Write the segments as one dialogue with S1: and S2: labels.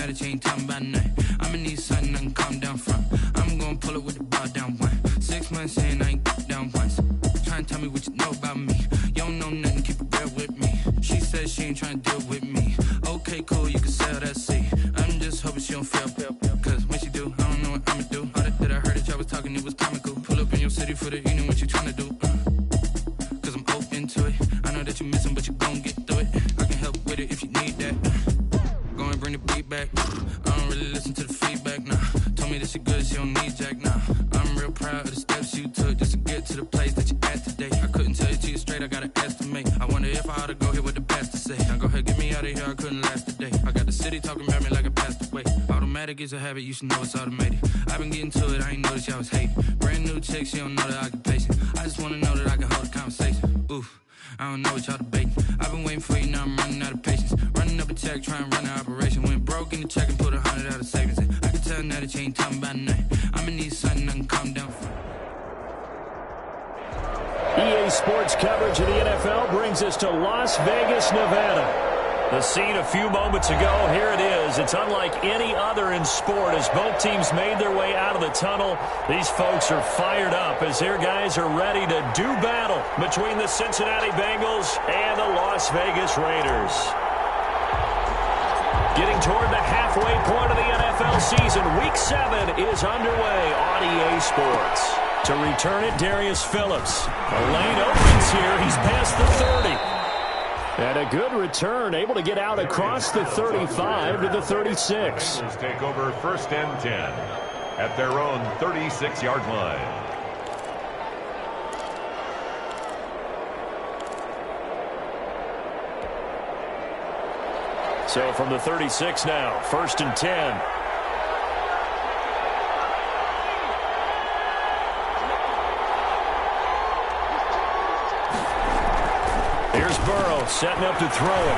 S1: that you ain't talking about nothing. I'ma need something I can calm down from. I'm gonna pull it with the bar down one. 6 months in, I ain't down once. Trying to tell me what you know about me. You don't know nothing, keep it real with me. She said she ain't trying to deal with me. Okay, cool, you can sell that seat. I'm just hoping she don't fail. Cause when she do, I don't know what I'ma do. All that I heard that y'all was talking, it was comical. Pull up in your city for the evening, what you trying to do? Cause I'm open to it. I know that you missing, but you gon' get through it. I can help with it if you need that. Go and bring the beat back. I don't really listen to the feedback, nah. Told me that she good, she don't need Jack, nah. I'm real proud of the steps you took just to get to the place that you at today. I couldn't tell you to you straight, I gotta estimate. I wonder if I ought to go here with the pastor say. Now go ahead, get me out of here, I couldn't last a day. I got the city talking about me like I passed away. Automatic is a habit, you should know it's automated. I've been getting to it, I ain't noticed y'all was hating. Brand new chick, she don't know the occupation. I just wanna know that I can hold a conversation. Oof, I don't know what y'all debating. I've been waiting for you, now I'm running out of patience. Running up a check, trying to run an operation. Went broke in the check and put 100 out of savings in. I can tell now that you ain't talking about nothing. I'ma need something I can calm down for.
S2: EA Sports coverage of the NFL brings us to Las Vegas, Nevada. The scene a few moments ago, here it is. It's unlike any other in sport as both teams made their way out of the tunnel. These folks are fired up as their guys are ready to do battle between the Cincinnati Bengals and the Las Vegas Raiders. Getting toward the halfway point of the NFL season, Week 7 is underway on EA Sports. To return it, Darius Phillips. The lane opens here. He's past the 30. And a good return, able to get out across the 35 to the 36.
S3: Raiders take over 1st and 10 at their own 36-yard line.
S2: So from the 36 now, 1st and 10. Here's Burrow setting up to throw it.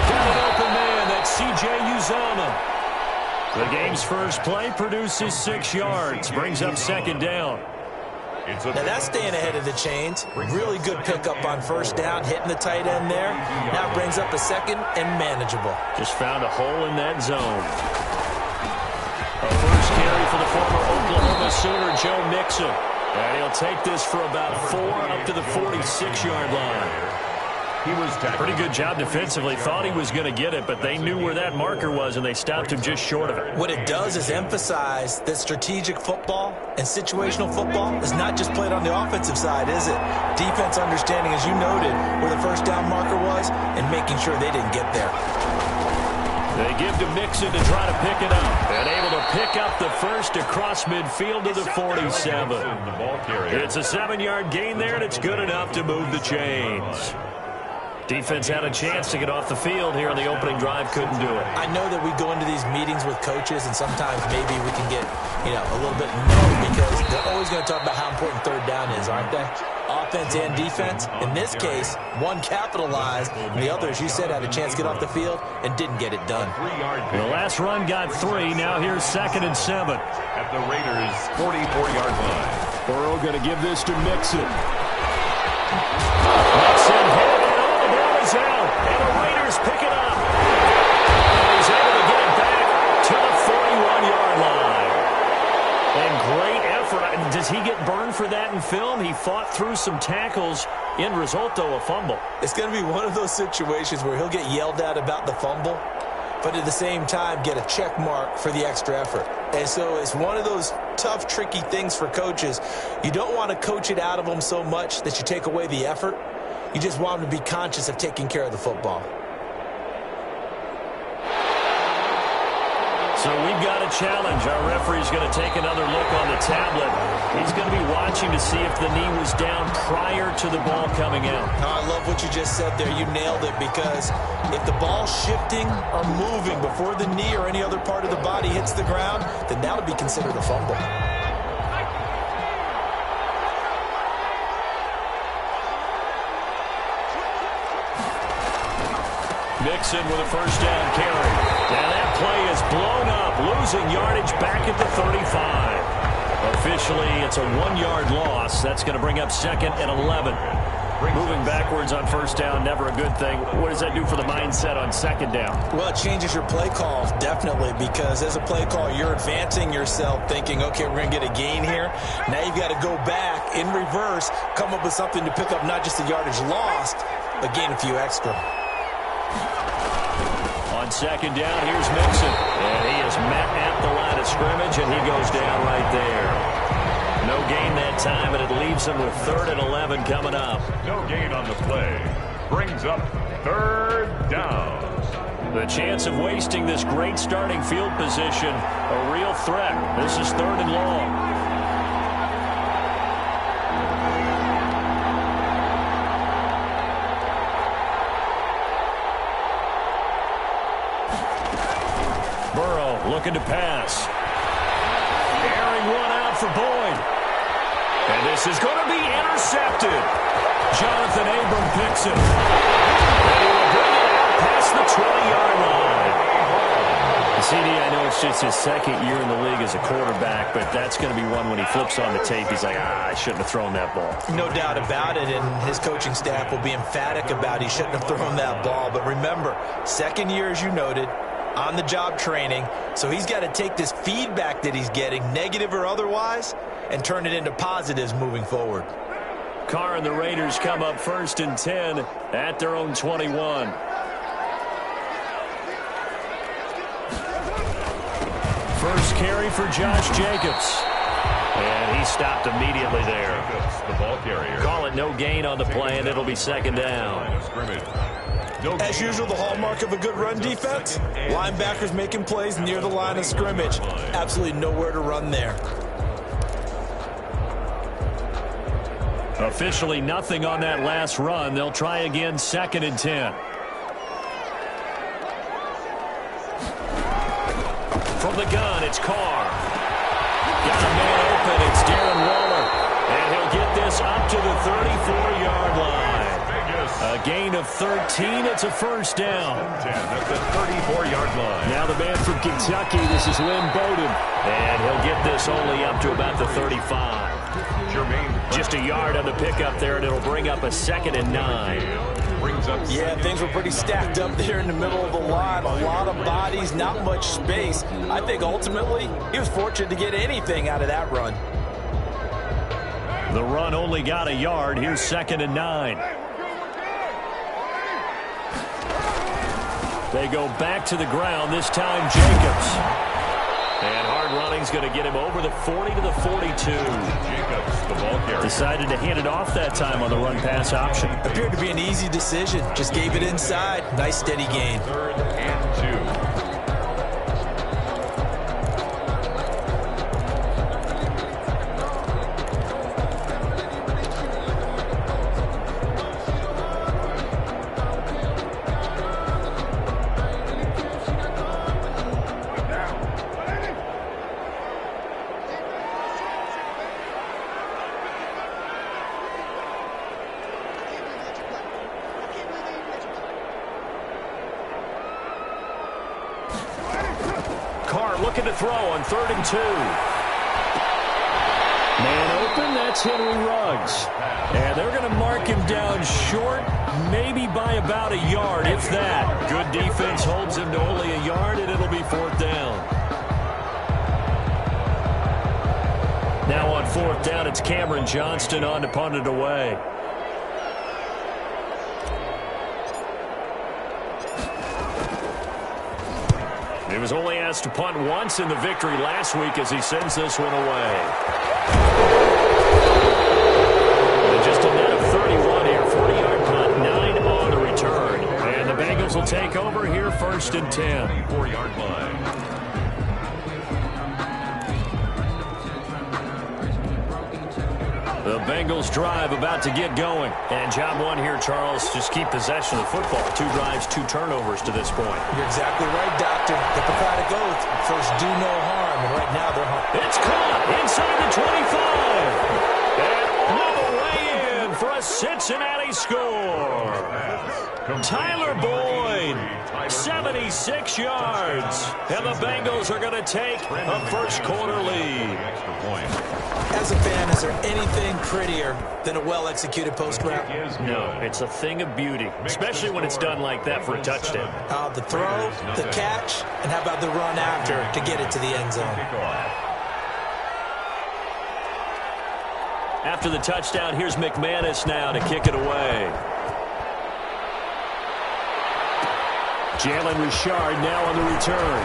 S2: Got an open man. That's C.J. Uzomah. The game's first play produces 6 yards. Brings up 2nd down.
S4: Now that's staying ahead of the chains. Really good pickup on 1st down, hitting the tight end there. Now brings up a 2nd and manageable.
S2: Just found a hole in that zone. A first carry for the former Oklahoma Sooner, Joe Mixon. And he'll take this for about 4 up to the 46-yard line. Pretty good job defensively. Thought he was going to get it, but they knew where that marker was, and they stopped him just short of it.
S4: What it does is emphasize that strategic football and situational football is not just played on the offensive side, is it? Defense understanding, as you noted, where the 1st down marker was and making sure they didn't get there.
S2: They give to Mixon to try to pick it up. And able to pick up the first across midfield to the 47. It's a 7-yard gain there, and it's good enough to move the chains. Defense had a chance to get off the field here on the opening drive, couldn't do it.
S4: I know that we go into these meetings with coaches, and sometimes maybe we can get, a little bit low because they're always going to talk about how important 3rd down is, aren't they? Offense and defense. In this case, one capitalized, and the other, as you said, had a chance to get off the field and didn't get it done.
S2: The last run got 3. Now here's 2nd and 7.
S3: At the Raiders' 44-yard line.
S2: Burrow going to give this to Mixon. Mixon hit. Out, and the Raiders pick it up. He's able to get it back to the 41-yard line. And great effort. Does he get burned for that in film? He fought through some tackles. End result, though, a fumble.
S4: It's going to be one of those situations where he'll get yelled at about the fumble, but at the same time get a check mark for the extra effort. And so it's one of those tough, tricky things for coaches. You don't want to coach it out of them so much that you take away the effort. You just want them to be conscious of taking care of the football.
S2: So we've got a challenge. Our referee's going to take another look on the tablet. He's going to be watching to see if the knee was down prior to the ball coming out.
S4: I love what you just said there. You nailed it, because if the ball's shifting or moving before the knee or any other part of the body hits the ground, then that would be considered a fumble.
S2: Mixon with a 1st down carry. And that play is blown up, losing yardage back at the 35. Officially, it's a 1-yard loss. That's going to bring up 2nd and 11. Moving backwards on first down, never a good thing. What does that do for the mindset on second down?
S4: Well, it changes your play call, definitely, because as a play call, you're advancing yourself thinking, okay, we're going to get a gain here. Now you've got to go back in reverse, come up with something to pick up not just the yardage lost, but gain a few extra.
S2: On second down, here's Mixon. And he is met at the line of scrimmage, and he goes down right there. No gain that time, and it leaves him with 3rd and 11 coming up.
S3: No gain on the play. Brings up 3rd down.
S2: The chance of wasting this great starting field position, a real threat. This is 3rd and long. Burrow looking to pass. Airing one out for Boyd. And this is going to be intercepted. Jonathan Abram picks it. And he will bring it out past the 20-yard line. CD, I know it's just his second year in the league as a quarterback, but that's going to be one when he flips on the tape. He's like, I shouldn't have thrown that ball.
S4: No doubt about it, and his coaching staff will be emphatic about he shouldn't have thrown that ball. But remember, second year, as you noted, on-the-job training, so he's got to take this feedback that he's getting, negative or otherwise, and turn it into positives moving forward.
S2: Carr and the Raiders come up 1st and 10 at their own 21. First carry for Josh Jacobs. And he stopped immediately there.
S3: Jacobs, the ball carrier.
S2: Call it no gain on the play, and it'll be 2nd down.
S4: As usual, the hallmark of a good run defense, linebackers making plays near the line of scrimmage. Absolutely nowhere to run there.
S2: Officially nothing on that last run. They'll try again, 2nd and 10. From the gun, it's Carr. Got a man open. It's Darren Waller. And he'll get this up to the 34-yard line. A gain of 13. It's a 1st down.
S3: That's the 34-yard line.
S2: Now the man from Kentucky. This is Lynn Bowden. And he'll get this only up to about the 35. Just a yard on the pickup there, and it'll bring up a 2nd and 9.
S4: Yeah, things were pretty stacked up there in the middle of the line. A lot of bodies, not much space. I think ultimately he was fortunate to get anything out of that run.
S2: The run only got a yard. Here's 2nd and 9. They go back to the ground, this time Jacobs. And hard running's going to get him over the 40 to the 42.
S3: Jacobs, the ball carrier.
S2: Decided to hand it off that time on the run-pass option.
S4: Appeared to be an easy decision. Just gave it inside. Nice steady gain.
S3: 3rd and 2.
S2: Looking to throw on 3rd and 2. Man open, that's Henry Ruggs. And they're going to mark him down short, maybe by about a yard, if that. Good defense holds him to only a yard, and it'll be 4th down. Now on 4th down, it's Cameron Johnston on to punt it away. He was only asked to punt once in the victory last week as he sends this one away. And just a net of 31 here, 40-yard punt, 9 on the return. And the Bengals will take over here, 1st and 10.
S3: 4-yard line.
S2: The Bengals drive about to get going. And job one here, Charles, just keep possession of the football. 2 drives, 2 turnovers to this point.
S4: You're exactly right, Doctor. Hippocratic oath. First, do no harm. And right now, they're harm.
S2: It's caught inside the 25. And another way in for a Cincinnati score. Tyler Boyd, 76 yards. And the Bengals are going to take a first-quarter lead.
S4: As a fan, is there anything prettier than a well-executed post-route?
S2: No, it's a thing of beauty, especially when it's done like that for a touchdown.
S4: The throw, the catch, and how about the run after to get it to the end zone?
S2: After the touchdown, here's McManus now to kick it away. Jalen Richard now on the return.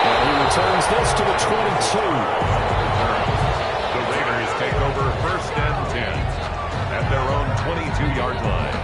S2: And he returns this to the 22.
S3: The Raiders take over 1st and 10 at their own 22-yard line.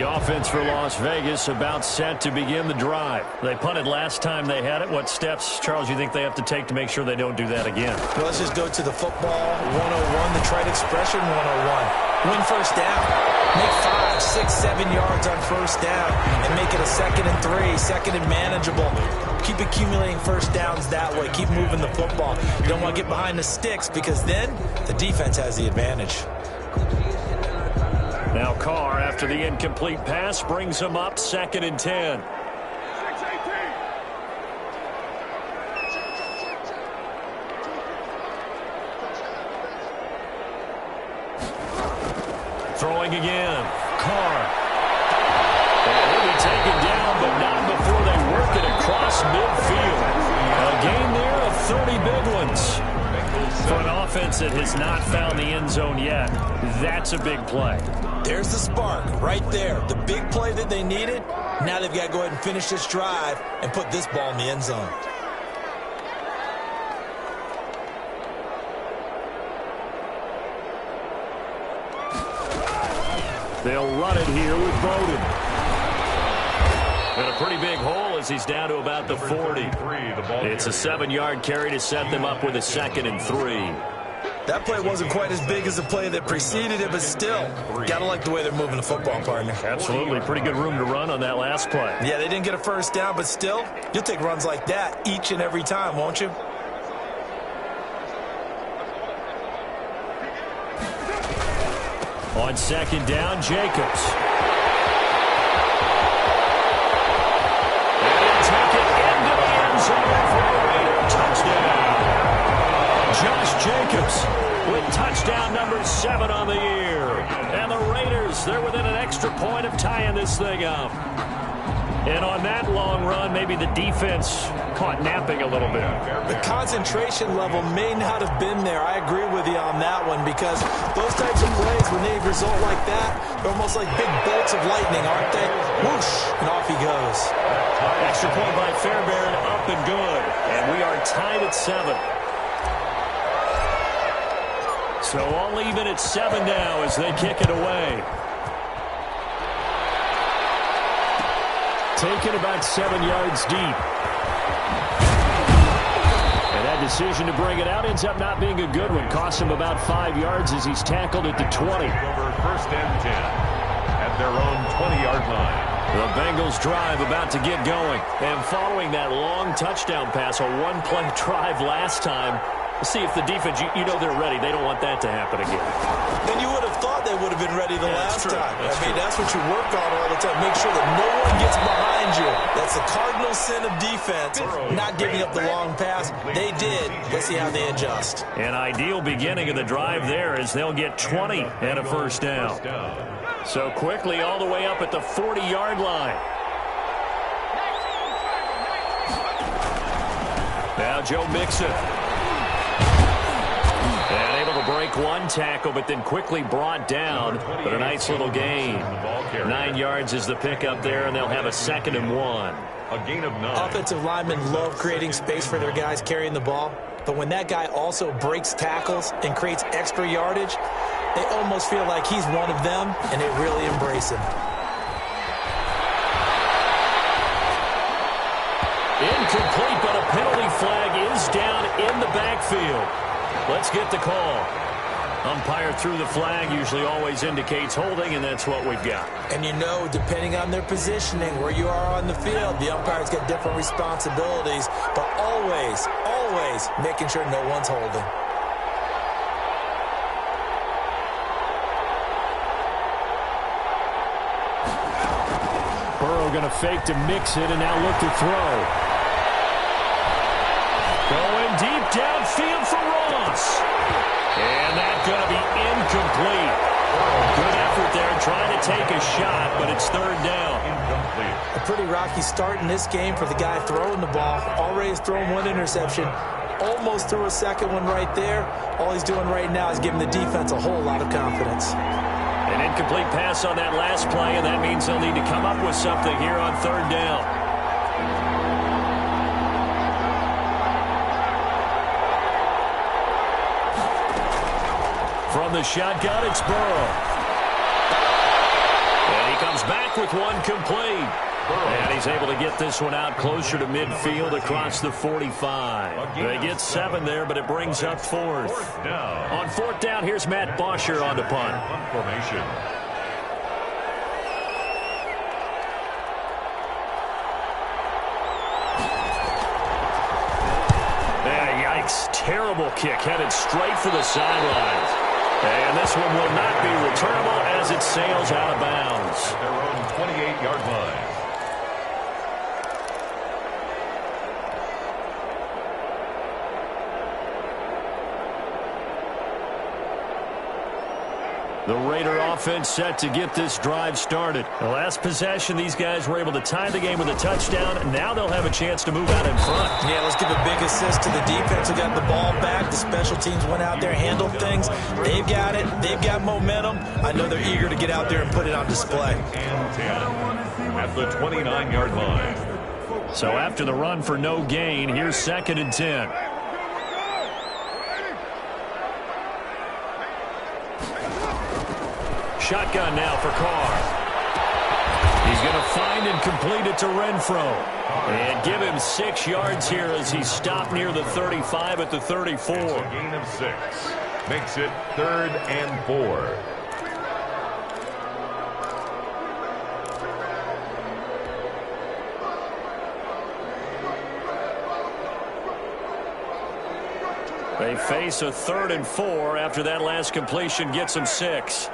S2: Offense for Las Vegas about set to begin the drive. They punted last time they had it. What steps, Charles, you think they have to take to make sure they don't do that again?
S4: Well, let's just go to the football 101, the trite expression 101. Win first down. Make 5, 6, 7 yards on first down and make it a 2nd and 3, 2nd and manageable. Keep accumulating first downs that way. Keep moving the football. You don't want to get behind the sticks because then the defense has the advantage.
S2: Now Carr, after the incomplete pass, brings him up 2nd and 10. Throwing again. Carr. And he'll be taken down, but not before they work it across midfield. A gain there of 30 big ones. For an offense that has not found the end zone yet, that's a big play.
S4: There's the spark right there. The big play that they needed. Now they've got to go ahead and finish this drive and put this ball in the end zone.
S2: They'll run it here with Bowden. And a pretty big hole as he's down to about the 40. It's a 7-yard carry to set them up with a 2nd and 3.
S4: That play wasn't quite as big as the play that preceded it, but still, got to like the way they're moving the football, partner.
S2: Absolutely. Pretty good room to run on that last play.
S4: Yeah, they didn't get a first down, but still, you'll take runs like that each and every time, won't you?
S2: On 2nd down, Jacobs. And he'll take it into the end zone for a Raider touchdown. Josh Jacobs with touchdown number 7 on the year. And the Raiders, they're within an extra point of tying this thing up. And on that long run, maybe the defense caught napping a little bit.
S4: The concentration level may not have been there. I agree with you on that one because those types of plays, when they result like that, they're almost like big bolts of lightning, aren't they? Whoosh, and off he goes.
S2: Extra point by Fairbairn, up and good. And we are tied at 7. So all even at 7 now as they kick it away. Taken about 7 yards deep. And that decision to bring it out ends up not being a good one. Costs him about 5 yards as he's tackled at the 20.
S3: Over 1st and 10 at their own 20-yard line.
S2: The Bengals drive about to get going. And following that long touchdown pass, a one-play drive last time, see if the defense, you know they're ready. They don't want that to happen again.
S4: And you would have thought they would have been ready the last time. That's what you work on all the time. Make sure that no one gets behind you. That's the cardinal sin of defense, not giving up the long pass. They did. Let's see how they adjust.
S2: An ideal beginning of the drive there as they'll get 20 and a first down. So quickly all the way up at the 40-yard line. Now Joe Mixon. And able to break one tackle, but then quickly brought down. But a nice little gain. 9 yards is the pickup there, and they'll have a 2nd and 1.
S3: A gain of 9.
S4: Offensive linemen love creating space for their guys carrying the ball. But when that guy also breaks tackles and creates extra yardage, they almost feel like he's one of them, and they really embrace him.
S2: Incomplete, but a penalty flag is down in the backfield. Let's get the call. Umpire threw the flag, usually always indicates holding, and that's what we've got.
S4: And you know, depending on their positioning, where you are on the field, the umpires get different responsibilities, but always, always making sure no one's holding.
S2: Burrow going to fake to mix it and now look to throw. Going deep downfield for Ross. And that's going to be incomplete. Good effort there trying to take a shot, but it's third down.
S3: Incomplete.
S4: A pretty rocky start in this game for the guy throwing the ball. Already has thrown one interception. Almost threw a second one right there. All he's doing right now is giving the defense a whole lot of confidence.
S2: An incomplete pass on that last play, and that means they'll need to come up with something here on third down. From the shotgun, it's Burrow. And he comes back with one complete. And he's able to get this one out closer to midfield across the 45. They get 7 there, but it brings up fourth. On fourth down, here's Matt Bosher on the punt.
S3: Punt formation.
S2: Yikes. Terrible kick headed straight for the sidelines. And this one will not be returnable as it sails out of bounds.
S3: At their own 28-yard line.
S2: The Raider offense set to get this drive started. The last possession, these guys were able to tie the game with a touchdown. Now they'll have a chance to move out in front.
S4: Yeah, let's give a big assist to the defense who got the ball back. The special teams went out there, handled things. They've got it. They've got momentum. I know they're eager to get out there and put it on display.
S3: And 10 at the 29-yard line.
S2: So after the run for no gain, here's 2nd and 10. Shotgun now for Carr. He's going to find and complete it to Renfro. And give him 6 yards here as he's stopped near the 35 at the 34.
S3: It's a gain of 6. Makes it 3rd and 4.
S2: They face a 3rd and 4 after that last completion gets them 6.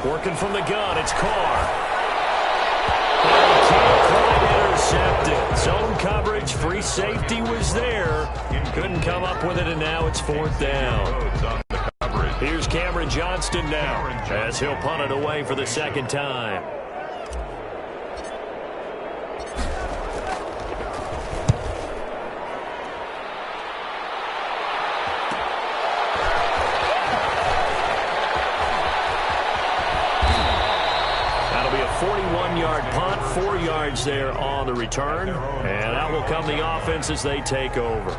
S2: Working from the gun, it's Carr. And can't quite intercept it. Zone coverage, free safety was there. Couldn't come up with it, and now it's 4th down. Here's Cameron Johnston now, as he'll punt it away for the 2nd time. That'll be a 41-yard punt, 4 yards there on the return. And out will come the offense as they take over.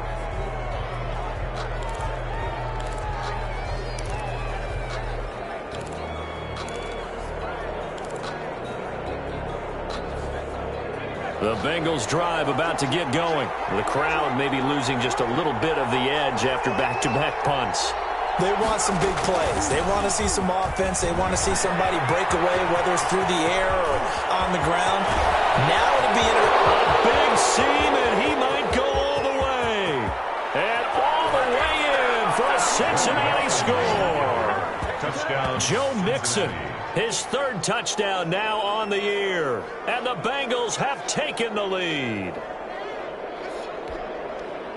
S2: The Bengals drive about to get going. The crowd may be losing just a little bit of the edge after back-to-back punts.
S4: They want some big plays. They want to see some offense. They want to see somebody break away, whether it's through the air or on the ground. Now it'll be
S2: a big seam, and he might go all the way. And all the way in for a Cincinnati score.
S3: Touchdown.
S2: Joe Mixon, his 3rd touchdown now on the year. And the Bengals have taken the lead.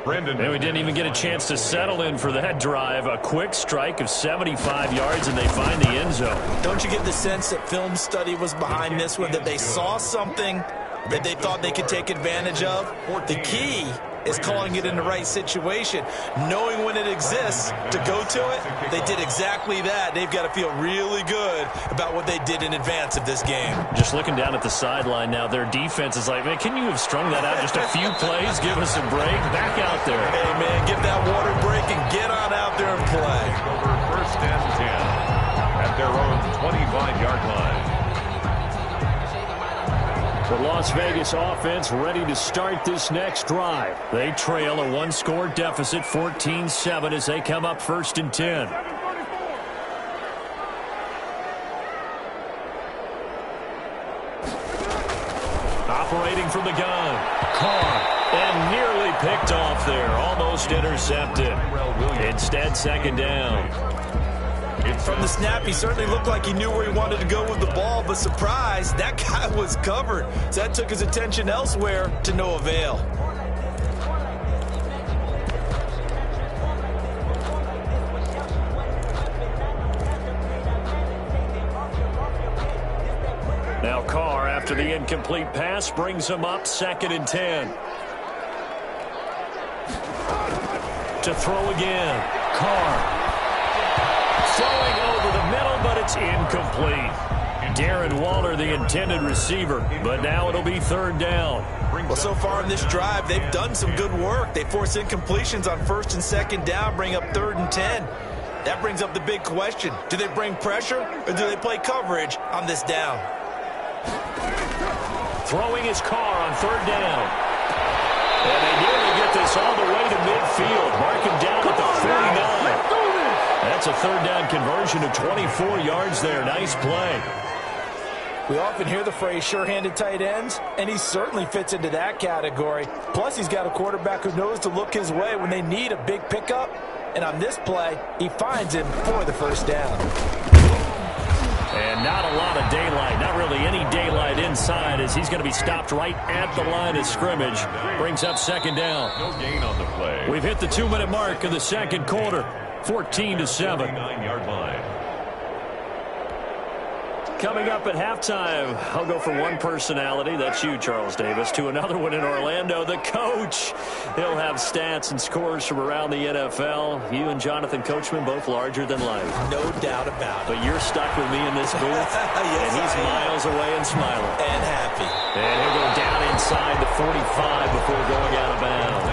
S2: And we didn't even get a chance to settle in for that drive. A quick strike of 75 yards, and they find the end zone.
S4: Don't you get the sense that film study was behind this one, that they saw something that they thought they could take advantage of? The key is calling it in the right situation, knowing when it exists to go to it. They did exactly that. They've got to feel really good about what they did in advance of this game.
S2: Just looking down at the sideline now, their defense is like, man, can you have strung that out just a few plays? Give us a break. Back out there.
S4: Hey, man, get that water break and get on out there and play.
S3: Over 1st and 10 at their own 25-yard line.
S2: Las Vegas offense ready to start this next drive. They trail a one-score deficit, 14-7, as they come up 1st and 10. Operating from the gun. Carr. And nearly picked off there. Almost intercepted. Instead, 2nd down.
S4: From the snap, he certainly looked like he knew where he wanted to go with the ball, but surprise, that guy was covered. So that took his attention elsewhere to no avail.
S2: Now Carr, after the incomplete pass, brings him up 2nd and 10. To throw again. Carr. Throwing over the middle, but it's incomplete. Darren Waller, the intended receiver, but now it'll be 3rd down.
S4: Well, so far in this drive, they've done some good work. They force incompletions on 1st and 2nd down, bring up 3rd and 10. That brings up the big question. Do they bring pressure, or do they play coverage on this down?
S2: Throwing his Carr on 3rd down. And they nearly get this all the way to midfield. Mark him down at the 49. That's a 3rd down conversion of 24 yards there. Nice play.
S4: We often hear the phrase sure-handed tight ends, and he certainly fits into that category. Plus, he's got a quarterback who knows to look his way when they need a big pickup. And on this play, he finds him for the 1st down.
S2: And not a lot of daylight, not really any daylight inside, as he's going to be stopped right at the line of scrimmage. Brings up 2nd down.
S3: No gain on the play.
S2: We've hit the 2-minute mark of the 2nd quarter. 14-7.
S3: 9-yard line.
S2: Coming up at halftime, I'll go from one personality, that's you, Charles Davis, to another one in Orlando, the coach. He'll have stats and scores from around the NFL. You and Jonathan Coachman, both larger than life.
S4: No doubt about it.
S2: But you're stuck with me in this booth,
S4: yes,
S2: and he's miles away and smiling.
S4: And happy.
S2: And he'll go down inside the 45 before going out of bounds.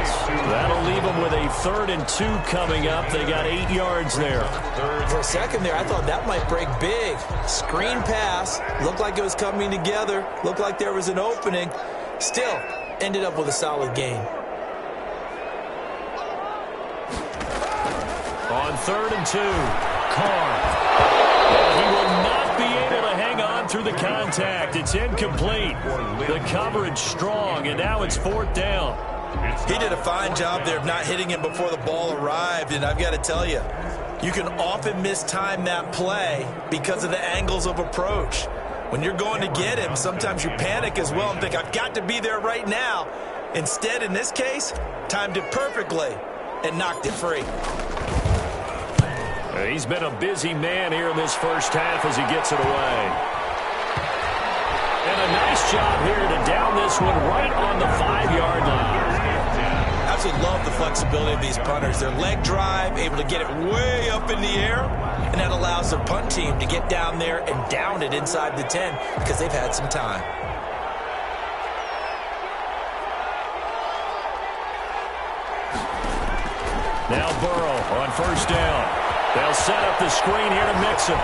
S2: That'll leave them with a 3rd and 2 coming up. They got 8 yards there.
S4: For a second there, I thought that might break big. Screen pass. Looked like it was coming together. Looked like there was an opening. Still, ended up with a solid gain.
S2: On 3rd and 2, Carr. And he will not be able to hang on through the contact. It's incomplete. The coverage strong, and now it's 4th down.
S4: He did a fine job there of not hitting him before the ball arrived, and I've got to tell you, you can often mistime that play because of the angles of approach. When you're going to get him, sometimes you panic as well and think, I've got to be there right now. Instead, in this case, timed it perfectly and knocked it free.
S2: He's been a busy man here in this 1st half as he gets it away. And a nice job here to down this one right on the 5-yard line.
S4: Absolutely love the flexibility of these punters. Their leg drive, able to get it way up in the air, and that allows their punt team to get down there and down it inside the 10 because they've had some time.
S2: Now Burrow on 1st down. They'll set up the screen here to mix him.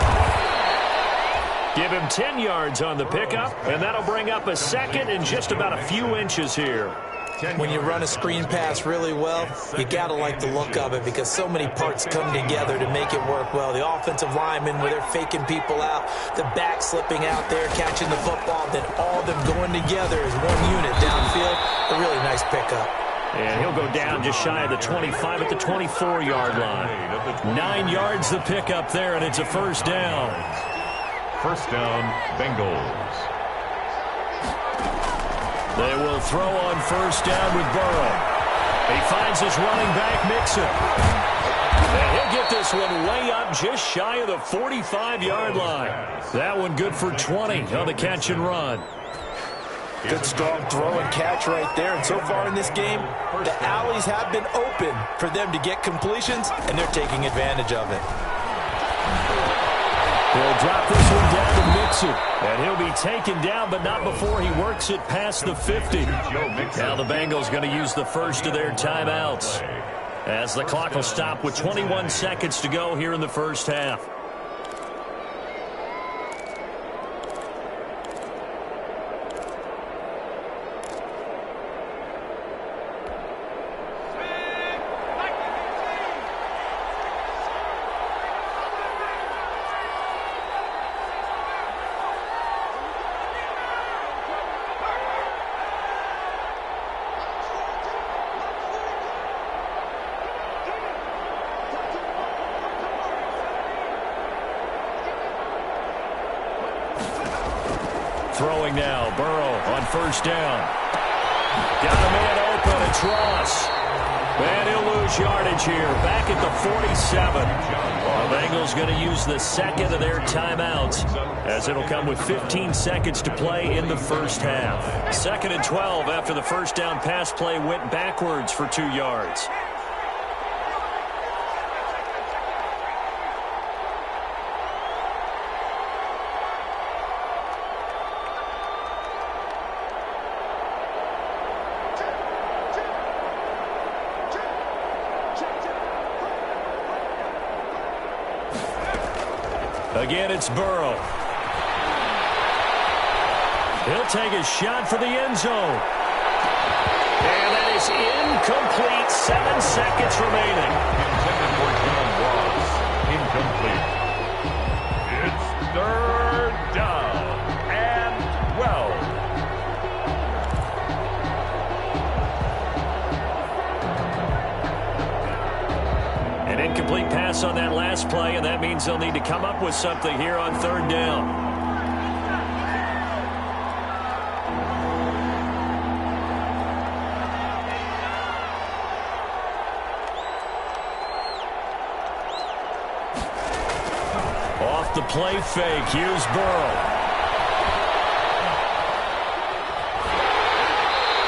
S2: Give him 10 yards on the pickup, and that'll bring up a 2nd and just about a few inches here.
S4: When you run a screen pass really well, you got to like the look of it because so many parts come together to make it work well. The offensive linemen, where they're faking people out, the back slipping out there, catching the football, then all of them going together as one unit downfield. A really nice pickup.
S2: And he'll go down just shy of the 25 at the 24-yard line. 9 yards the pickup there, and it's a 1st down.
S3: 1st down, Bengals.
S2: They will throw on 1st down with Burrow. He finds his running back, Mixon. And he'll get this one way up just shy of the 45-yard line. That one good for 20 on the catch and run.
S4: Good strong throw and catch right there. And so far in this game, the alleys have been open for them to get completions, and they're taking advantage of it.
S2: He'll drop this one down to Mixon. And he'll be taken down, but not before he works it past the 50. Now the Bengals going to use the first of their timeouts, as the clock will stop with 21 seconds to go here in the 1st half. Throwing now, Burrow on first down. Got a man open, it's Ross. And he'll lose yardage here, back at the 47. The Bengals going to use the second of their timeouts, as it'll come with 15 seconds to play in the first half. 2nd and 12 after the first down pass play went backwards for 2 yards. Again, it's Burrow. He'll take a shot for the end zone. And that is incomplete. 7 seconds remaining.
S3: Intended for John Ross. Incomplete. It's 3rd down and 12.
S2: An incomplete pass on that last play, and that means they'll need to come up with something here on 3rd down. Off the play fake, here's Burrow.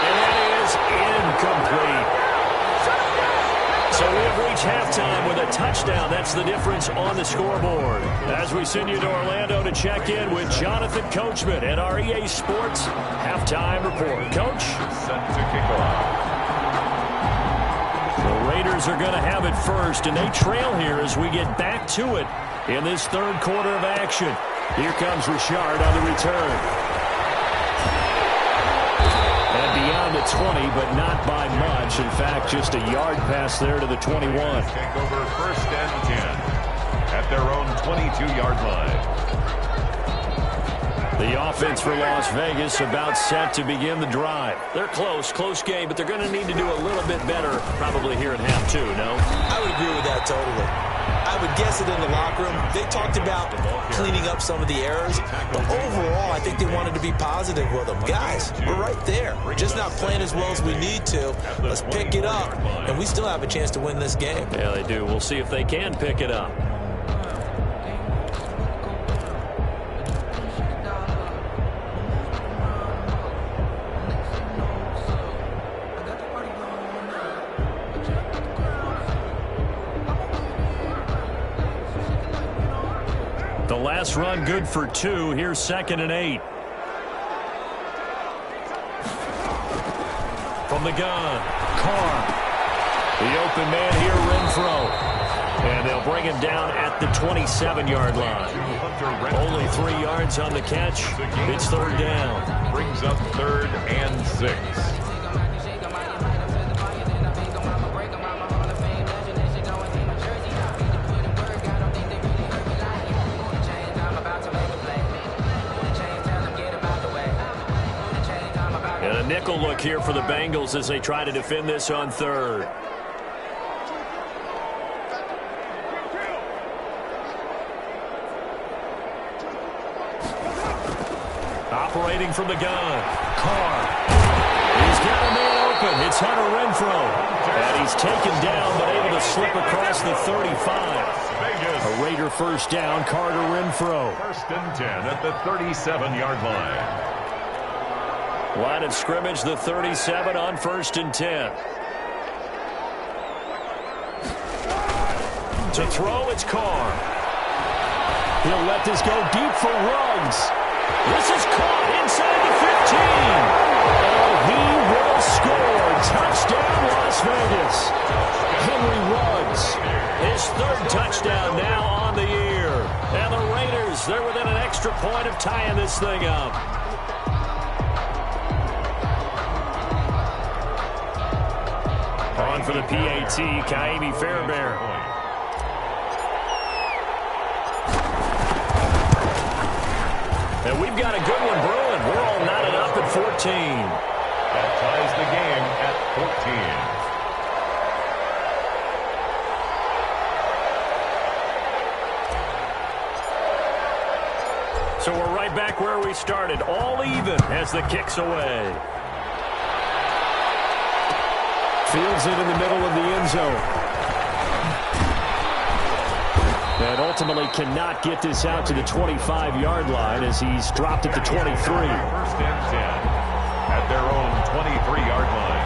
S2: And that is incomplete. So we have reached halftime with a touchdown. That's the difference on the scoreboard. As we send you to Orlando to check in with Jonathan Coachman at our EA Sports Halftime Report. Coach?
S3: Set to kick off.
S2: The Raiders are going to have it first, and they trail here as we get back to it in this 3rd quarter of action. Here comes Richard on the return. And beyond the 20, but not by much. In fact, just a yard pass there to the 21.
S3: Take over 1st and 10 at their own 22-yard line.
S2: The offense for Las Vegas about set to begin the drive. They're close game, but they're going to need to do a little bit better probably here in half 2, no?
S4: I would agree with that totally. I would guess it in the locker room. They talked about cleaning up some of the errors, but overall, I think they wanted to be positive with them. Guys, we're right there. We're just not playing as well as we need to. Let's pick it up, and we still have a chance to win this game.
S2: Yeah, they do. We'll see if they can pick it up. The last run good for 2. Here's 2nd and 8. From the gun, Carr. The open man here, Renfro. And they'll bring him down at the 27-yard line. Only 3 yards on the catch. It's 3rd down.
S3: Brings up 3rd and 6.
S2: Nickel look here for the Bengals as they try to defend this on 3rd. Operating from the gun, Carr. He's got a man open. It's Hunter Renfro. And he's taken down but able to slip across the 35. A Raider first down, Carter Renfro.
S3: 1st and 10 at the 37-yard line.
S2: Line of scrimmage, the 37 on 1st and 10. To throw, it's Carr. He'll let this go deep for Ruggs. This is caught inside the 15. Oh, he will score. Touchdown, Las Vegas. Henry Ruggs, his 3rd touchdown now on the year. And the Raiders, they're within an extra point of tying this thing up. On for the PAT, Kaimi Fairbairn. And we've got a good one brewing. We're all knotted up at 14.
S3: That ties the game at 14.
S2: So we're right back where we started, all even as the kick's away. Fields it in the middle of the end zone. And ultimately cannot get this out to the 25-yard line as he's dropped at the 23.
S3: First and 10 at their own 23-yard line.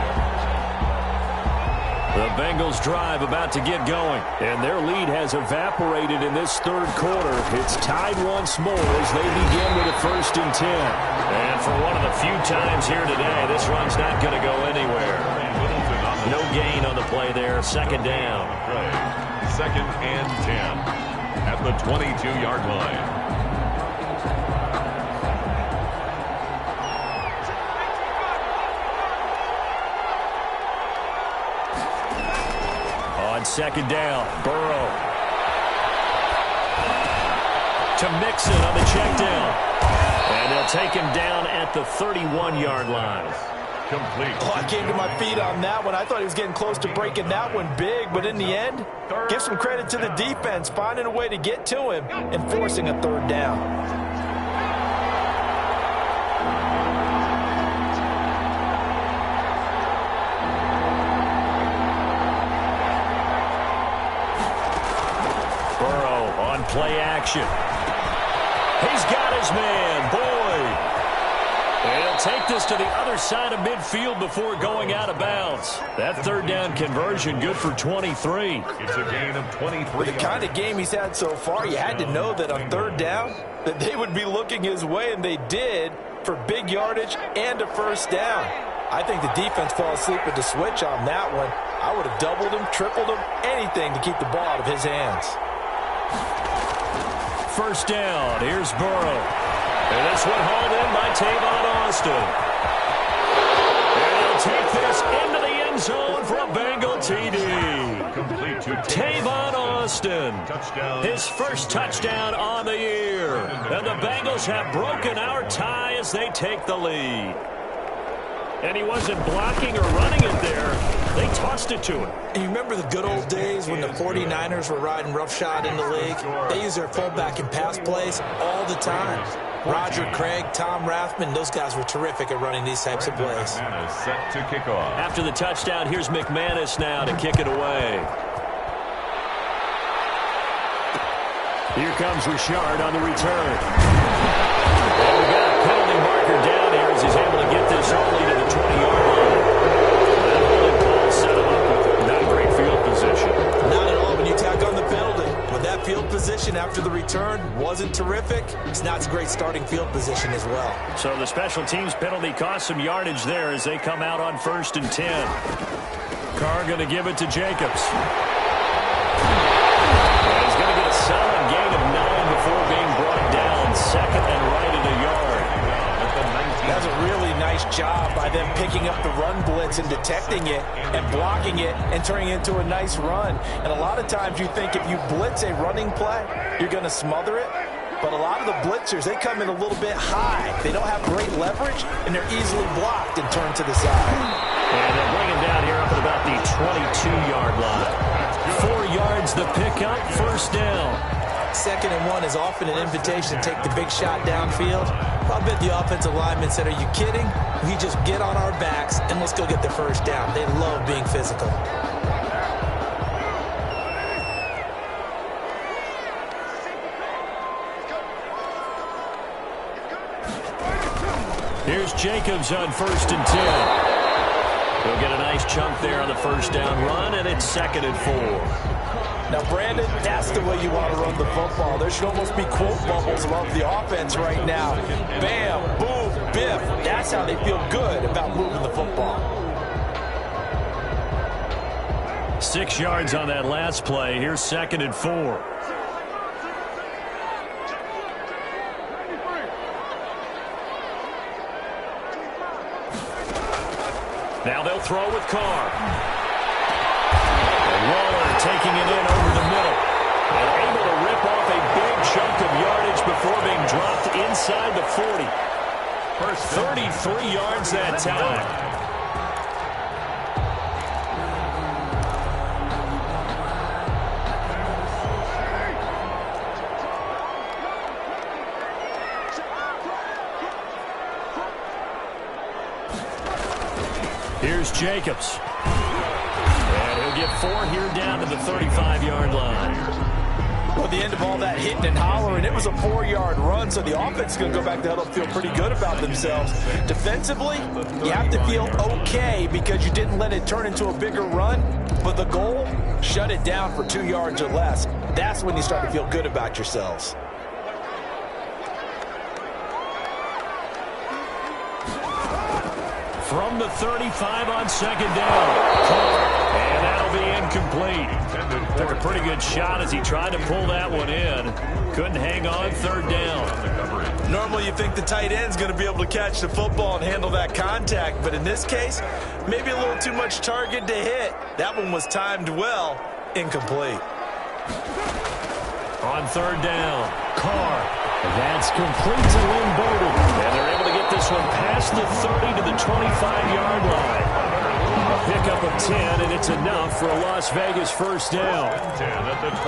S2: The Bengals drive about to get going, and their lead has evaporated in this third quarter. It's tied once more as they begin with a 1st and 10. And for one of the few times here today, this run's not going to go anywhere. No gain on the play there. 2nd down.
S3: 2nd and 10 at the 22-yard line.
S2: On 2nd down, Burrow to Mixon on the check down. And they'll take him down at the 31-yard line.
S3: Complete.
S4: Oh, I came to my feet on that one. I thought he was getting close to breaking that one big, but in the end, give some credit to the defense, finding a way to get to him and forcing a 3rd down.
S2: Burrow on play action. He's got his man, Boyd. And he'll take this to the other side of midfield before going out of bounds. That 3rd down conversion good for 23.
S3: It's a gain of 23.
S4: With the kind of game he's had so far, you had to know that on 3rd down that they would be looking his way, and they did, for big yardage and a 1st down. I think the defense fell asleep at the switch on that one. I would have doubled him, tripled him, anything to keep the ball out of his hands.
S2: 1st down. Here's Burrow. And this one hauled in by Tavon Austin. And he'll take this into the end zone for a Bengal TD.
S3: Complete to
S2: Tavon Austin.
S3: Touchdown.
S2: His first touchdown on the year. And the Bengals have broken our tie as they take the lead. And he wasn't blocking or running it there. They tossed it to him.
S4: And you remember the good old days when the 49ers were riding roughshod in the league? They used their fullback in pass plays all the time. Roger Craig, Tom Rathman, those guys were terrific at running these types of plays.
S3: Set to kick off.
S2: After the touchdown, here's McManus now to kick it away. Here comes Richard on the return. And we got a penalty marker down here as he's able to get this only to the 20-yard line. That holding ball set him up with not great field position.
S4: Not at all when you tack on the penalty. When that field position after the return wasn't terrific, it's not a great starting field position as well.
S2: So the special teams penalty cost some yardage there as they come out on 1st and 10. Carr going to give it to Jacobs. And he's going to get a solid gain of 9 before being brought down. 2nd and right at a yard.
S4: That's a really nice job by them picking up the run blitz and detecting it and blocking it and turning it into a nice run. And a lot of times you think if you blitz a running play, you're going to smother it. But a lot of the blitzers, they come in a little bit high. They don't have great leverage, and they're easily blocked and turned to the side.
S2: And they'll bring him down here up at about the 22-yard line. 4 yards the pickup, 1st down.
S4: 2nd and 1 is often an invitation to take the big shot downfield. I bet the offensive linemen said, are you kidding? We just get on our backs and let's go get the 1st down. They love being physical.
S2: Here's Jacobs on 1st and 10. He'll get a nice chunk there on the 1st down run, and it's 2nd and 4.
S4: Now, Brandon, that's the way you want to run the football. There should almost be quote bubbles above the offense right now. Bam, boom, biff. That's how they feel good about moving the football.
S2: 6 yards on that last play. Here's 2nd and 4. Now they'll throw with Carr. Waller taking it in over the middle and able to rip off a big chunk of yardage before being dropped inside the 40. First 33 yards that time. Here's Jacobs. And he'll get 4 here down to the 35-yard line.
S4: Well, at the end of all that hitting and hollering, it was a 4-yard run, so the offense is going to go back to huddle and feel pretty good about themselves. Defensively, you have to feel okay because you didn't let it turn into a bigger run, but the goal, shut it down for 2 yards or less. That's when you start to feel good about yourselves.
S2: From the 35 on second down. And that'll be incomplete. Took a pretty good shot as he tried to pull that one in. Couldn't hang on third down.
S4: Normally you think the tight end's going to be able to catch the football and handle that contact, but in this case, maybe a little too much target to hit. That one was timed well. Incomplete.
S2: On third down, Carr. That's complete to Lynn Bowden. And they're able to get this one past the 30 to the 25-yard line. A pickup of 10, and it's enough for a Las Vegas first down.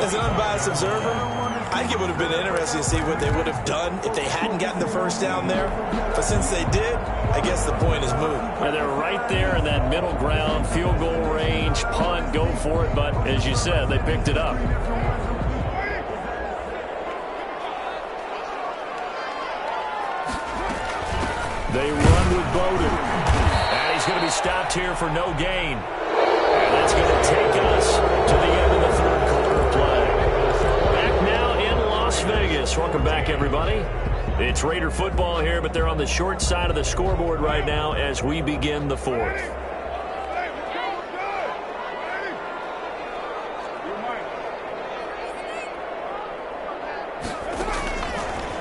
S4: As an unbiased observer, I think it would have been interesting to see what they would have done if they hadn't gotten the first down there. But since they did, I guess the point is moot.
S2: And they're right there in that middle ground, field goal range, punt, go for it. But as you said, they picked it up. They run with Bowden. And he's going to be stopped here for no gain. And that's going to take us to the end of the third quarter of play. Back now in Las Vegas. Welcome back, everybody. It's Raider football here, but they're on the short side of the scoreboard right now as we begin the fourth.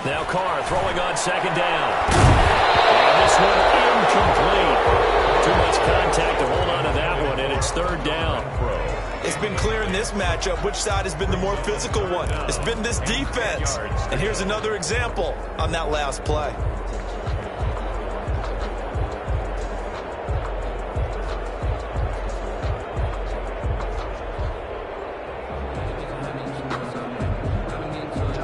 S2: Now Carr throwing on second down. And this one incomplete. Too much contact to hold on to that one, and it's third down.
S4: It's been clear in this matchup which side has been the more physical one. It's been this defense. And here's another example on that last play.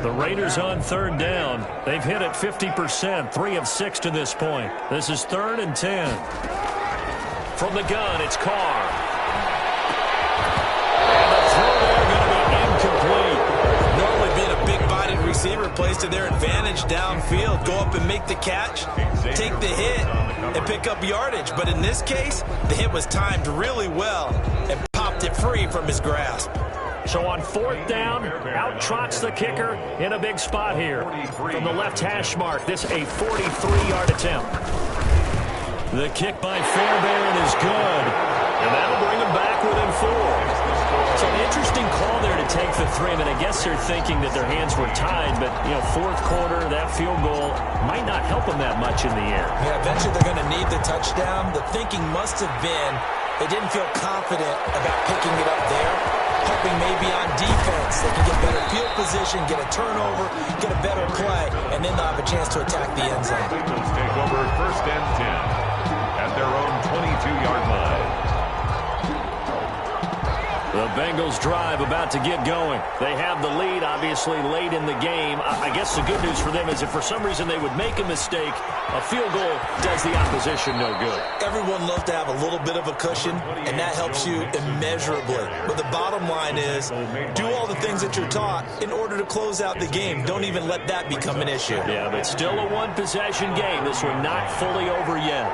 S2: The Raiders on third down. They've hit it 50%, 3 of 6 to this point. This is 3rd and 10. From the gun, it's Carr. And the throw there going to be incomplete.
S4: Normally being a big-bodied receiver plays to their advantage downfield. Go up and make the catch, take the hit, and pick up yardage. But in this case, the hit was timed really well and popped it free from his grasp.
S2: So on fourth down, out trots the kicker in a big spot here. From the left hash mark, this a 43-yard attempt. The kick by Fairbairn is good. And that'll bring them back within 4. So an interesting call there to take the 3. I mean, I guess they're thinking that their hands were tied, but, you know, fourth quarter, that field goal might not help them that much in the end.
S4: Yeah, eventually they're going to need the touchdown. The thinking must have been they didn't feel confident about picking it up there. Hoping maybe on defense they can get better field position, get a turnover, get a better play, and then they'll have a chance to attack the end zone.
S3: Eagles take over 1st and 10 at their own 22-yard line.
S2: The Bengals drive about to get going. They have the lead, obviously, late in the game. I guess the good news for them is if for some reason they would make a mistake, a field goal does the opposition no good.
S4: Everyone loves to have a little bit of a cushion, and that helps you immeasurably. But the bottom line is do all the things that you're taught in order to close out the game. Don't even let that become an issue.
S2: Yeah, but still a one-possession game. This one not fully over yet.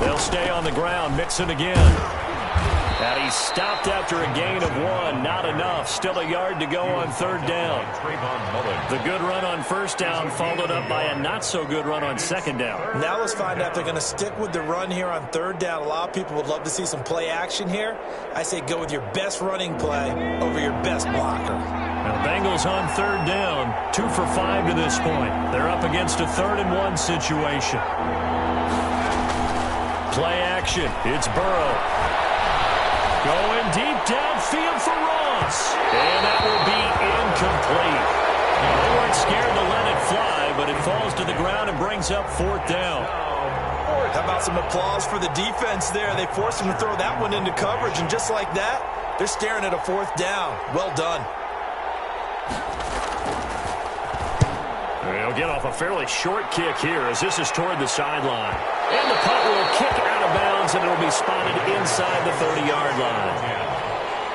S2: They'll stay on the ground, Mixon again. And he's stopped after a gain of 1. Not enough. Still a yard to go on third down. The good run on first down followed up by a not-so-good run on second down.
S4: Now let's find out if they're going to stick with the run here on third down. A lot of people would love to see some play action here. I say go with your best running play over your best blocker.
S2: Now, Bengals on third down. 2 for 5 to this point. They're up against a 3rd and 1 situation. Play action. It's Burrow. Going deep downfield for Ross. And that will be incomplete. They weren't scared to let it fly, but it falls to the ground and brings up 4th down.
S4: How about some applause for the defense there? They forced him to throw that one into coverage, and just like that, they're staring at a 4th down. Well done.
S2: They'll get off a fairly short kick here as this is toward the sideline. And the punt will kick out of bounds, and it will be spotted inside the 30-yard line.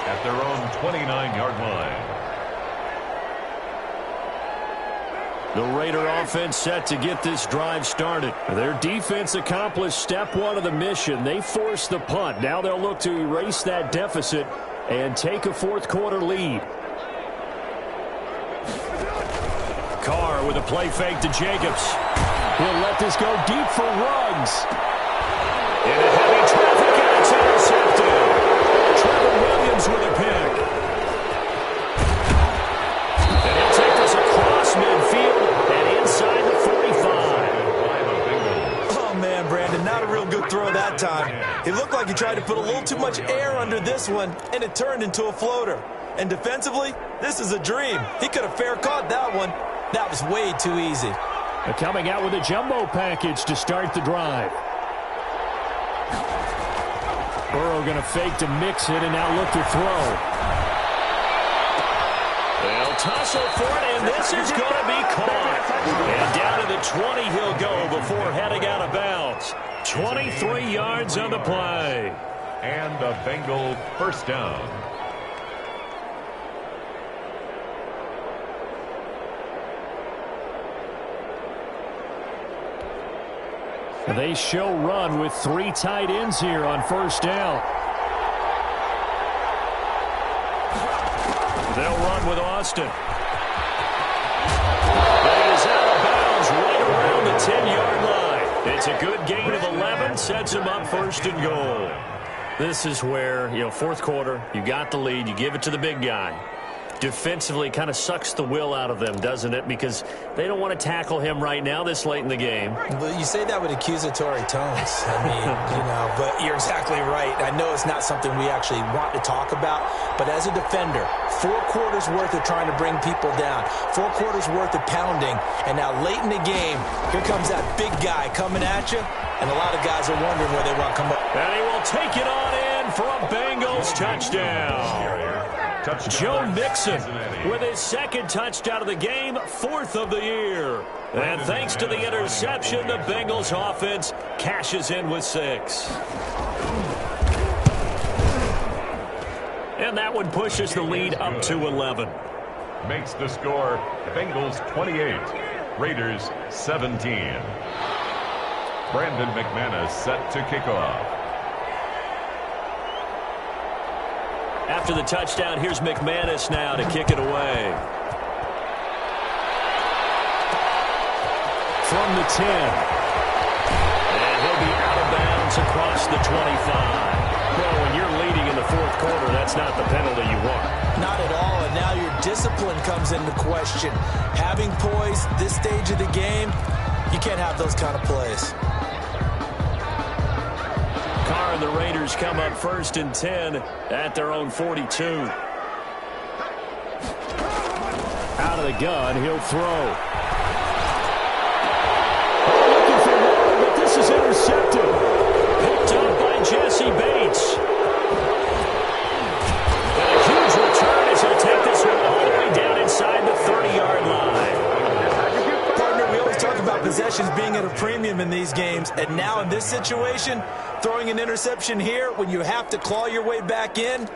S3: At their own 29-yard line.
S2: The Raider offense set to get this drive started. Their defense accomplished step one of the mission. They forced the punt. Now they'll look to erase that deficit and take a fourth-quarter lead. Carr with a play fake to Jacobs. He'll let this go deep for Ruggs. In a heavy traffic, and it's intercepted. Trevor Williams with a pick. And he'll take this across midfield and inside the 45.
S4: Oh, man, Brandon, not a real good throw that time. It looked like he tried to put a little too much air under this one, and it turned into a floater. And defensively, this is a dream. He could have fair caught that one. That was way too easy.
S2: They're coming out with a jumbo package to start the drive. Burrow going to fake to mix it and now look to throw. They'll tussle for it, and this is going to be caught. And down to the 20 he'll go before heading out of bounds. 23 yards on the play.
S3: And a Bengal first down.
S2: They show run with 3 tight ends here on first down. They'll run with Austin. That is out of bounds right around the 10-yard line. It's a good gain of 11, sets him up first and goal. This is where, fourth quarter, you got the lead, you give it to the big guy. Defensively kind of sucks the will out of them, doesn't it? Because they don't want to tackle him right now this late in the game.
S4: But you say that with accusatory tones. I mean, but you're exactly right. I know it's not something we actually want to talk about, but as a defender, 4 quarters worth of trying to bring people down, 4 quarters worth of pounding, and now late in the game, here comes that big guy coming at you, and a lot of guys are wondering where they want to come up.
S2: And he will take it on in for a Bengals touchdown. Joe Mixon with his second touchdown of the game, 4th of the year. And thanks to the interception, the Bengals offense cashes in with 6. And that one pushes the lead up to 11.
S3: Makes the score Bengals 28, Raiders 17. Brandon McManus set to kick off.
S2: After the touchdown, here's McManus now to kick it away. From the 10. And he'll be out of bounds across the 25. Well, when you're leading in the fourth quarter, that's not the penalty you want.
S4: Not at all, and now your discipline comes into question. Having poise this stage of the game, you can't have those kind of plays.
S2: Carr and the Raiders come up first and 10 at their own 42. Out of the gun, he'll throw. Looking for one, but this is intercepted. Picked up by Jesse Bates. And a huge return as he'll take this one all the way down inside the 30-yard line.
S4: Partner, we always talk about possessions being at a premium in these games, and now in this situation, throwing an interception here when you have to claw your way back in,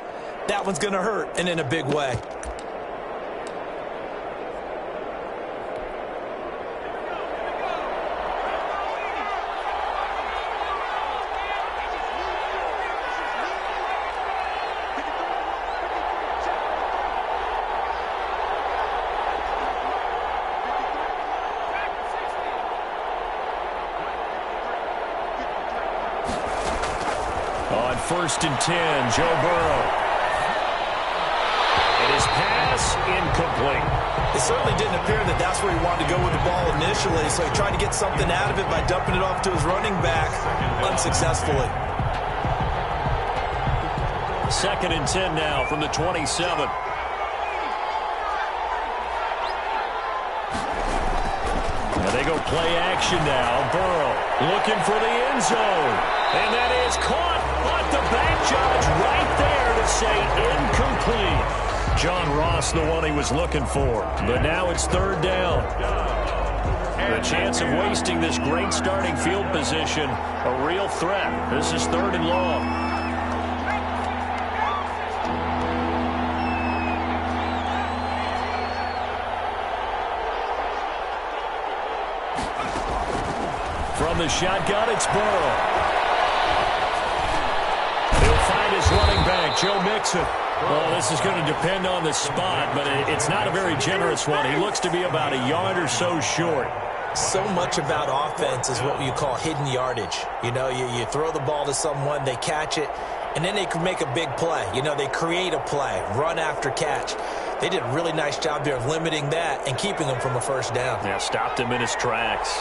S4: that one's going to hurt, and in a big way.
S2: First and 10, Joe Burrow. And his pass incomplete.
S4: It certainly didn't appear that that's where he wanted to go with the ball initially, so he tried to get something out of it by dumping it off to his running back unsuccessfully.
S2: Second and 10 now from the 27. And they go play action now. Burrow looking for the end zone. And that is caught. But the back judge right there to say incomplete. John Ross, the one he was looking for. But now it's third down. The chance of wasting this great starting field position, a real threat. This is 3rd and long. From the shotgun, it's Burrow. He'll find his running back, Joe Mixon. Well, this is going to depend on the spot, but it's not a very generous one. He looks to be about a yard or so short.
S4: So much about offense is what you call hidden yardage. You know, you throw the ball to someone, they catch it, and then they can make a big play. You know, they create a play, run after catch. They did a really nice job there of limiting that and keeping him from a first down.
S2: Yeah, stopped him in his tracks.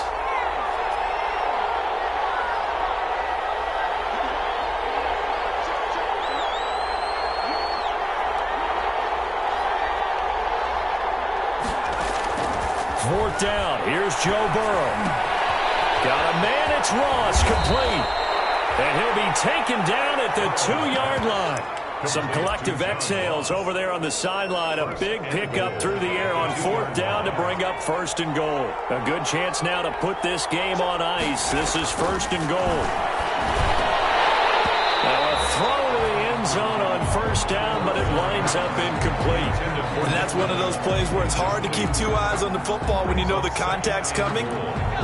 S2: Fourth down. Here's Joe Burrow. Got a man. It's Ross. Complete. And he'll be taken down at the 2-yard line. Some collective exhales over there on the sideline. A big pickup through the air on 4th down to bring up 1st and goal. A good chance now to put this game on ice. This is 1st and goal. Now a throw to the end zone on 1st down, but it winds up incomplete.
S4: And that's one of those plays where it's hard to keep 2 eyes on the football when you know the contact's coming,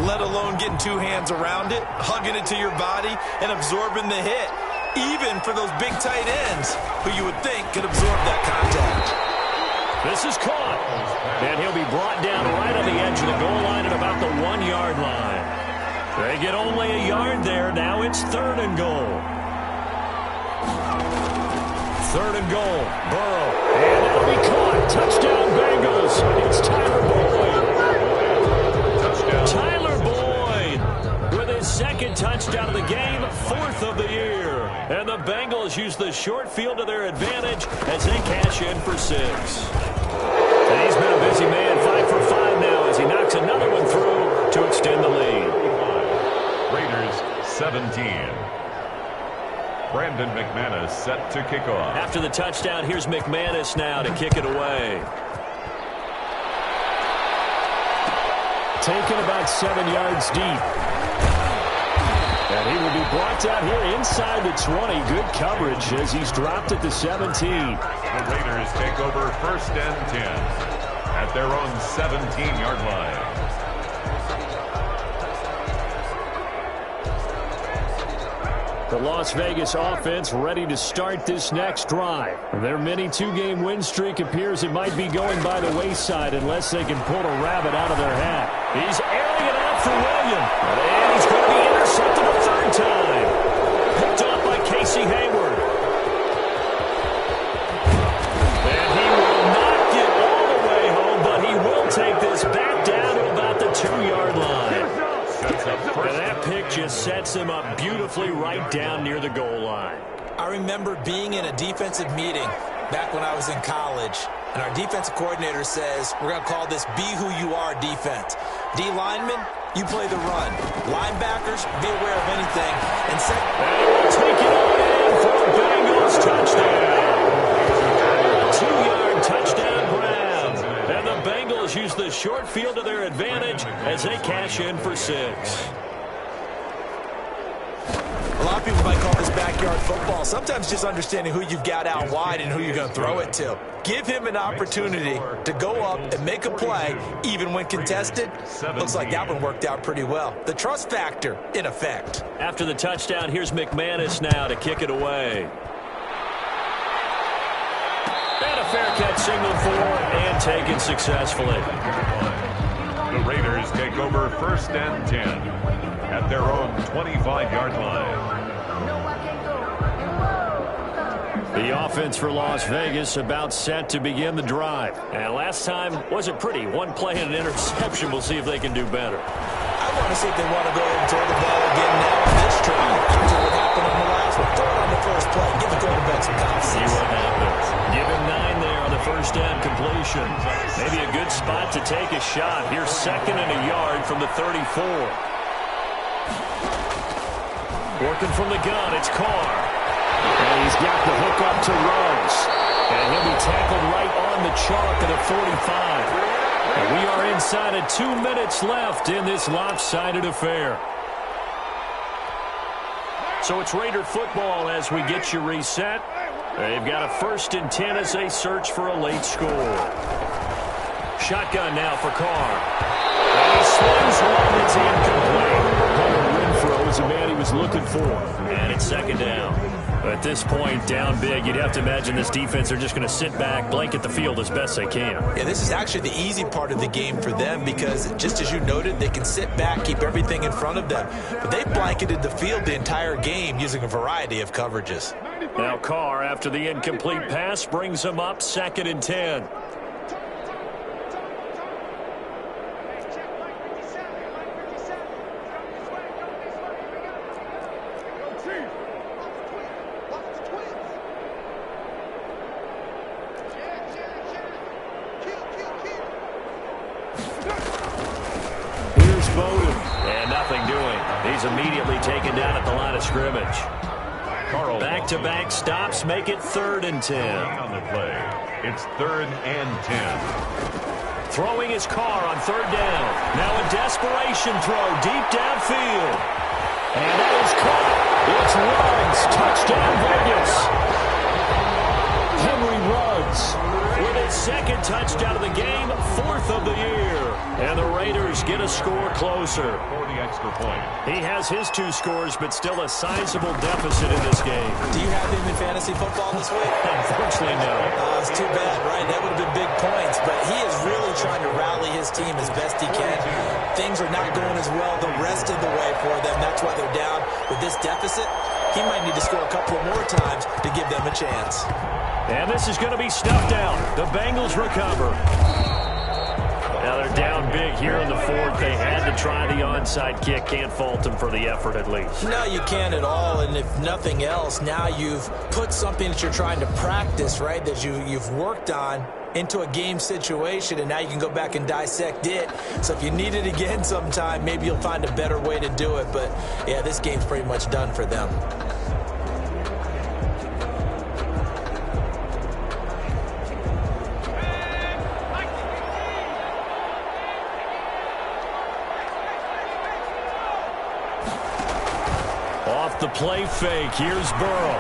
S4: let alone getting 2 hands around it, hugging it to your body, and absorbing the hit, even for those big tight ends who you would think could absorb that contact.
S2: This is caught, and he'll be brought down right on the edge of the goal line at about the 1-yard line. They get only a yard there. Now it's 3rd and goal. 3rd and goal. Burrow. And that'll be caught. Touchdown, Bengals. It's Tyler Boyd. Touchdown. Tyler Boyd with his 2nd touchdown of the game, 4th of the year. And the Bengals use the short field to their advantage as they cash in for 6. And he's been a busy man, 5 for 5 now as he knocks another one through to extend the lead.
S3: Raiders 17. Brandon McManus set to kick off.
S2: After the touchdown, here's McManus now to kick it away. Taken about 7 yards deep. And he will be blocked out here inside the 20. Good coverage as he's dropped at the 17.
S3: The Raiders take over 1st and 10 at their own 17-yard line.
S2: The Las Vegas offense ready to start this next drive. Their mini 2-game win streak appears it might be going by the wayside unless they can pull a rabbit out of their hat. He's airing it out for William. And he's going to be intercepted a 3rd time. Picked off by Casey Hayward. And he will not get all the way home, but he will take this back down to about the 2-yard line. And that pick just sets him up beautifully right down near the goal line.
S4: I remember being in a defensive meeting back when I was in college, and our defensive coordinator says, we're going to call this Be Who You Are defense. D linemen, you play the run. Linebackers, be aware of anything. And
S2: he will take it on in for a Bengals touchdown. 2-yard touchdown grab. And the Bengals use the short field to their advantage as they cash in for 6.
S4: A lot of people might call this backyard football. Sometimes just understanding who you've got out wide and who you're going to throw it to. Give him an opportunity to go up and make a play, even when contested. Looks like that one worked out pretty well. The trust factor, in effect.
S2: After the touchdown, here's McManus now to kick it away. And a fair catch signal for and taken successfully.
S3: The Raiders take over 1st and 10 at their own 25-yard line.
S2: The offense for Las Vegas about set to begin the drive. And last time wasn't pretty. 1 play and an interception. We'll see if they can do better.
S4: I want to see if they want to go ahead and throw the ball again now on this drive after what happened on the last one. Throw it on the first play. Give the quarterback some confidence.
S2: See what happens. Give him 9 there on the 1st down completion. Maybe a good spot to take a shot. Here's 2nd and a yard from the 34. Working from the gun, it's Carr. And he's got the hook up to Rose. And he'll be tackled right on the chalk at the 45. And we are inside of 2 minutes left in this lopsided affair. So it's Raider football as we get you reset. They've got a 1st and 10 as they search for a late score. Shotgun now for Carr. And he swings one. It's incomplete. Hunter Renfrow is the man he was looking for. And it's 2nd down. At this point, down big, you'd have to imagine this defense are just going to sit back, blanket the field as best they can.
S4: Yeah, this is actually the easy part of the game for them because, just as you noted, they can sit back, keep everything in front of them. But they blanketed the field the entire game using a variety of coverages.
S2: Now Carr, after the incomplete pass, brings him up 2nd and 10. Immediately taken down at the line of scrimmage. Back-to-back stops make it 3rd and 10.
S3: On the play, it's 3rd and 10.
S2: Throwing his Carr on 3rd down. Now a desperation throw deep downfield. And that is caught. It's Ruggs. Touchdown Vegas. Henry Ruggs with his 2nd touchdown of the game, 4th of the year. And the Raiders get a score closer.
S3: For the extra point.
S2: He has his 2 scores, but still a sizable deficit in this game.
S4: Do you have him in fantasy football this week?
S2: Unfortunately, no.
S4: It's too bad, right? That would have been big points, but he is really trying to rally his team as best he can. Things are not going as well the rest of the way for them. That's why they're down with this deficit. He might need to score a couple more times to give them a chance.
S2: And this is going to be snuffed out. The Bengals recover. Now they're down big here in the 4th. They had to try the onside kick. Can't fault them for the effort at least.
S4: No, you can't at all. And if nothing else, now you've put something that you're trying to practice, right, that you've worked on into a game situation, and now you can go back and dissect it. So if you need it again sometime, maybe you'll find a better way to do it. But, yeah, this game's pretty much done for them.
S2: The play fake. Here's Burrow.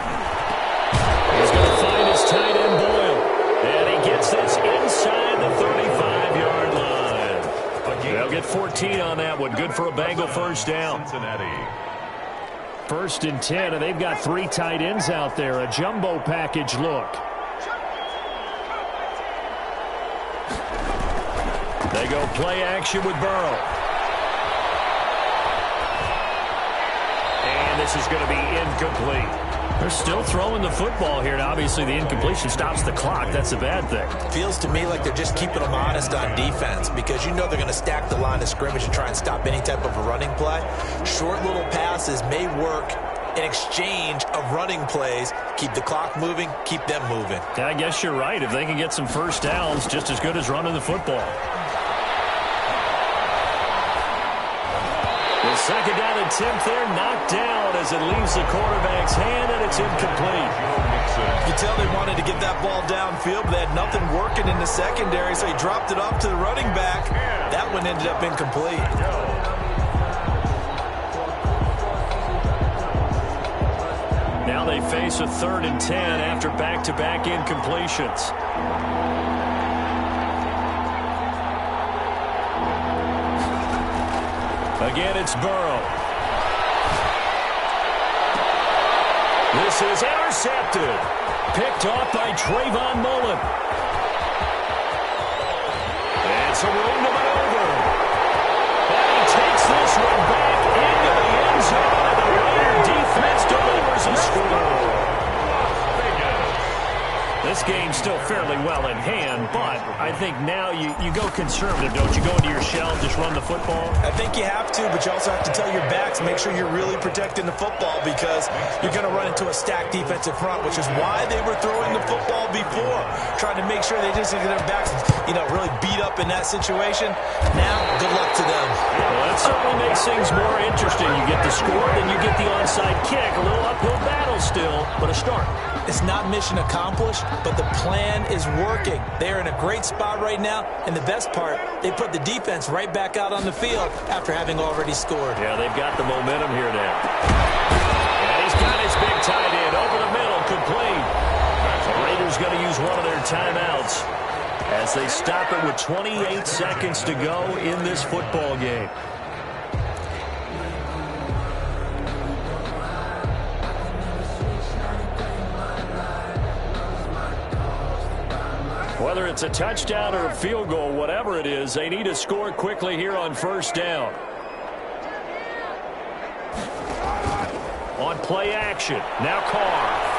S2: He's going to find his tight end Boyle. And he gets this inside the 35-yard line. They'll get 14 on that one. Good for a Bengal 1st down.
S3: Cincinnati.
S2: 1st and 10, and they've got 3 tight ends out there. A jumbo package look. They go play action with Burrow. This is going to be incomplete. They're still throwing the football here, and obviously the incompletion stops the clock. That's a bad thing.
S4: Feels to me like they're just keeping them honest on defense because you know they're going to stack the line of scrimmage and try and stop any type of a running play. Short little passes may work in exchange of running plays. Keep the clock moving, keep them moving.
S2: Yeah, I guess you're right. If they can get some 1st downs, just as good as running the football. The 2nd down attempt there, knocked down as it leaves the quarterback's hand, and it's incomplete.
S4: You can tell they wanted to get that ball downfield, but they had nothing working in the secondary, so he dropped it off to the running back. That one ended up incomplete.
S2: Now they face a 3rd and 10 after back-to-back incompletions. Again, it's Burrow. This is intercepted. Picked off by Trayvon Mullen. And some room to maneuver. And he takes this one back into the end zone, and the Raider defense delivers a score. This game's still fairly well in hand, but I think now you go conservative, don't you? Go into your shell, just run the football?
S4: I think you have to, but you also have to tell your backs, make sure you're really protecting the football because you're going to run into a stacked defensive front, which is why they were throwing the football before, trying to make sure they just get their backs, really beat up in that situation. Now, good luck to them.
S2: Well, that certainly makes things more interesting. You get the score, then you get the onside kick. A little uphill battle still, but a start.
S4: It's not mission accomplished, but the plan is working. They're in a great spot right now, and the best part, they put the defense right back out on the field after having already scored.
S2: Yeah, they've got the momentum here now. And he's got his big tight end over the middle, complete. The Raiders going to use one of their timeouts as they stop it with 28 seconds to go in this football game. Whether it's a touchdown or a field goal, whatever it is, they need to score quickly here on first down. On play action, now Carr.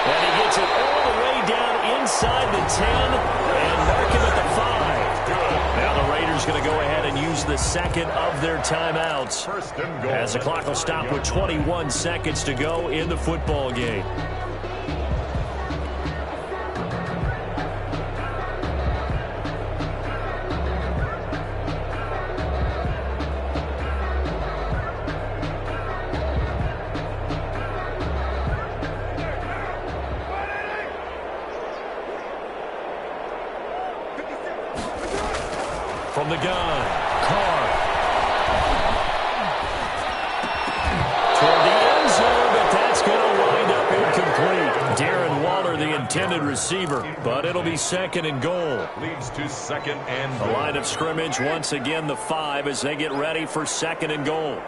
S2: And he gets it all the way down inside the 10 and mark him at the 5. Now the Raiders going to go ahead and use the second of their timeouts as the clock will stop with 21 seconds to go in the football game. From the gun, Carr. Toward the end zone, but that's going to wind up incomplete. Darren Waller, the intended receiver, but it'll be second and goal.
S3: Leads to second and goal.
S2: The line of scrimmage, once again, the 5 as they get ready for second and goal.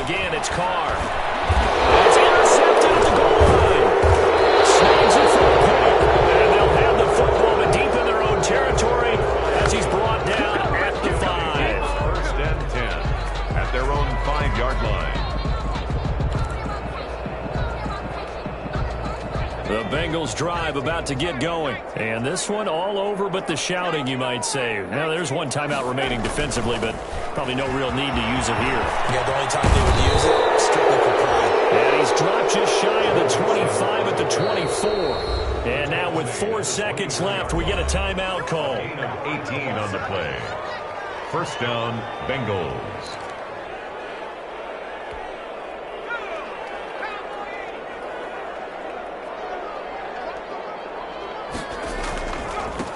S2: Again, it's Carr. It's intercepted at the goal line. Snags it for a pick, and they'll have the football to deep in their own territory as he's brought down at the 5.
S3: First and 10 at their own 5-yard line.
S2: The Bengals drive about to get going. And this one all over but the shouting, you might say. Now, there's one timeout remaining defensively, but probably no real need to use it here.
S4: Yeah, the only time they would use it, strictly for pride.
S2: And he's dropped just shy of the 25 at the 24. And now with 4 seconds left, we get a timeout call.
S3: 18 on the play. First down, Bengals.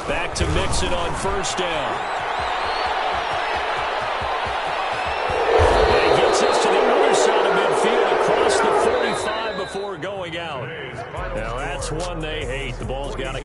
S2: Back to Mixon on first down. And he gets us to the other side of midfield across the 45 before going out. Now that's one they hate. The ball's got to